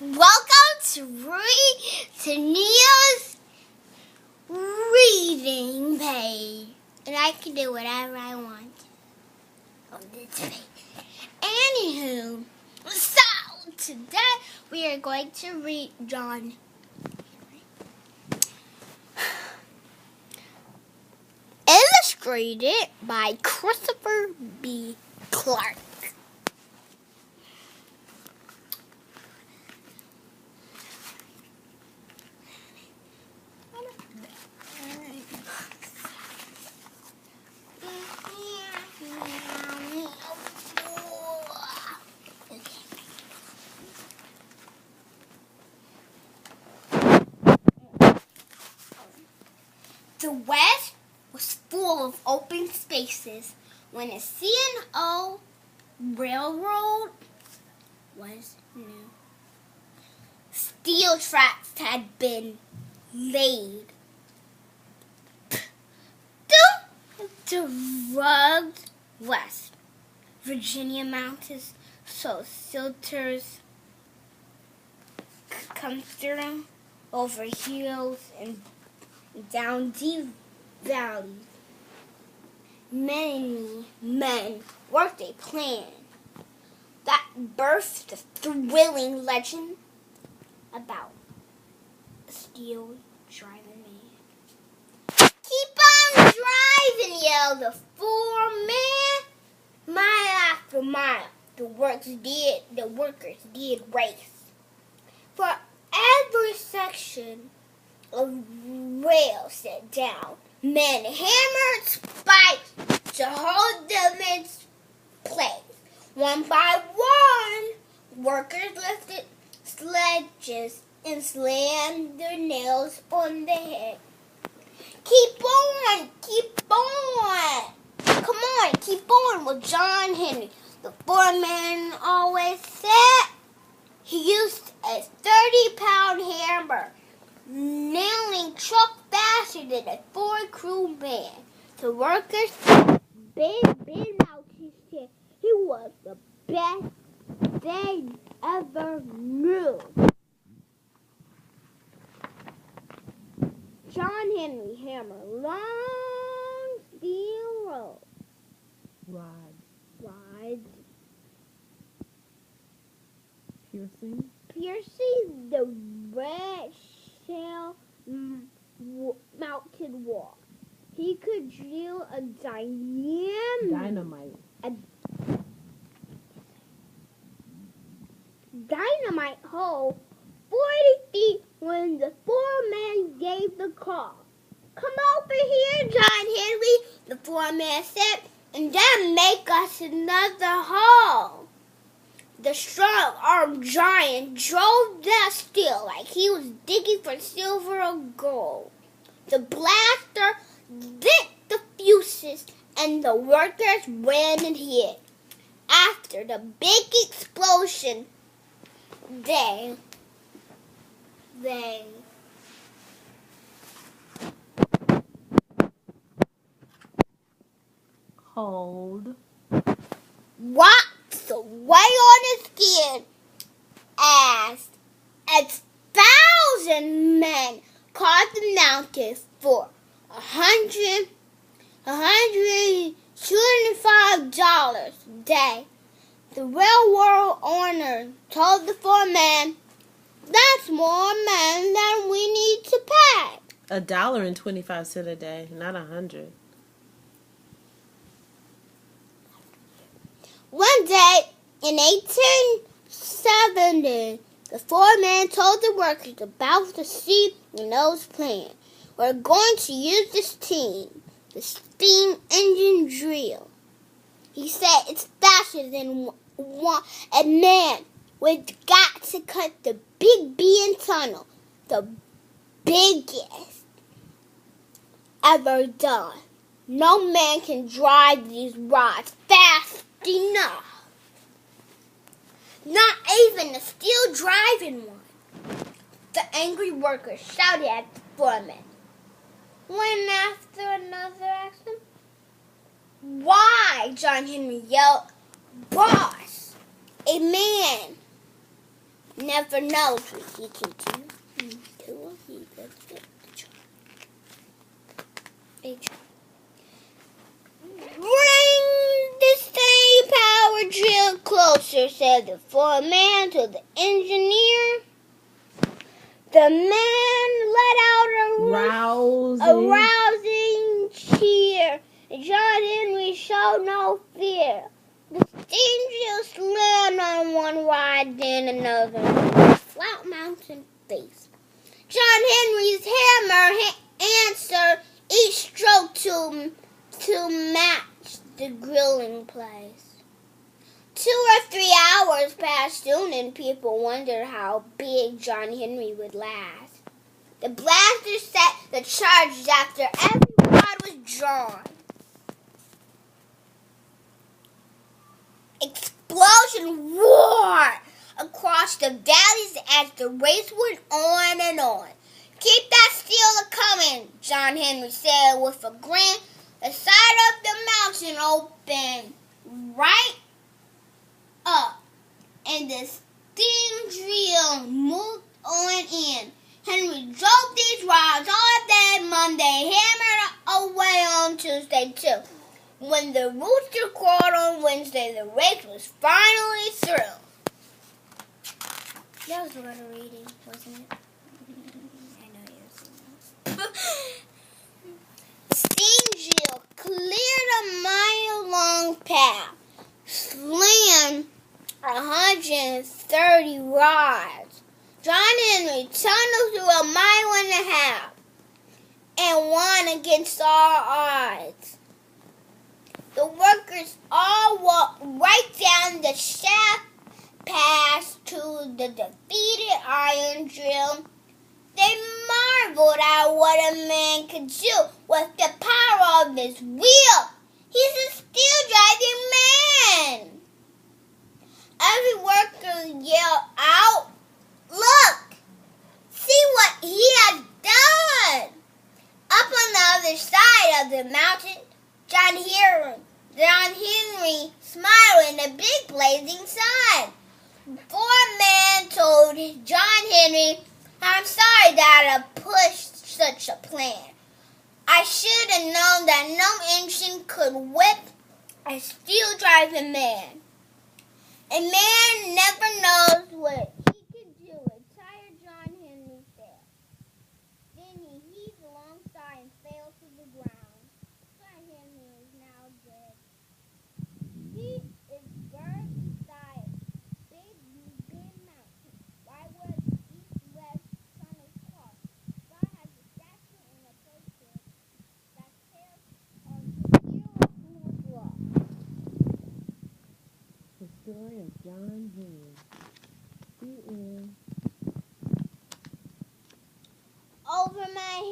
Welcome to Neo's reading page. And I can do whatever I want on this page. Anywho, so today we are going to read John illustrated by Christopher B. Clark. The West was full of open spaces when a C&O railroad was new. Steel tracks had been laid. The rugged West, Virginia mountains, so filters come through over hills and down deep valleys. Many men worked a plan that birthed the thrilling legend about a steel driving man. "Keep on driving," yelled the foreman. Mile after mile, the workers did race. For every section of rail set down, men hammered spikes to hold them in place. One by one, workers lifted sledges and slammed their nails on the head. "Keep on, keep on. Come on, keep on," was John Henry, the foreman, always said. He used a 30-pound hammer, nailing truck faster than a four-crew man. The workers big out his head. He was the best they ever knew. John Henry hammer, long steel rods, piercing the red shell mounted wall. He could drill a dynamite hole 40 feet when the foreman gave the call. "Come over here, John Henry," the foreman said, "and then make us another hole." The strong-armed giant drove that steel like he was digging for silver or gold. The blaster lit the fuses, and the workers ran and hid. After the big explosion, they walked away on his skin as 1,000 men carved the mountain for $125 a day. The railroad owner told the foreman, "That's more men than we need to pay." $1.25 a day, not 100. One day in 1870, the foreman told the workers about the C&O's plan. "We're going to use this team, the steam engine drill." He said, "It's faster than one, and man, we've got to cut the Big Bend Tunnel, the biggest ever done. No man can drive these rods fast enough. Not even a steel driving one." The angry workers shouted at the foreman. One after another asked him, "Why?" John Henry yelled. "Boss, a man never knows what he can do until he gets the job. Bring the steam power drill closer, said the foreman to the engineer. The man let out a rousing cheer. John Henry showed no fear. The steam drill slammed on one ride, then another. Flat mountain face. John Henry's hammer answered each stroke to match the grilling place. 2 or 3 hours passed soon, and people wondered how big John Henry would last. The blaster set the charge after every rod was drawn. Explosion roared across the valleys as the race went on and on. Keep that steel coming, John Henry said with a grin. The side of the mountain opened right up, and the steam drill moved on in. Henry drove these rods all day Monday, hammered away on Tuesday too. When the rooster crowed on Wednesday, the race was finally through. That was a lot of reading, wasn't it? I know you. Steam drill cleared a mile-long path, slammed 130 rods. John Henry tunneled through a mile and a half and won against all odds. The workers all walked right down the shaft past to the defeated iron drill. They marveled at what a man could do with the power of his wheel. He's a steel-driving man. Every worker yelled out, "Look! See what he has done!" Up on the other side of the mountain, John Henry smiled in the big blazing sun. Foreman told John Henry, "I'm sorry that I pushed such a plan. I should have known that no engine could whip a steel-driving man. A man never knows what he can do," retired John Henry said. Then he heaved alongside and fell to the ground. John Henry is now dead. He is buried beside Big Bend Mountain, right where the east-west tunnels cross. God has a statue in a place that tells of the hero who was lost. The story of John Henry.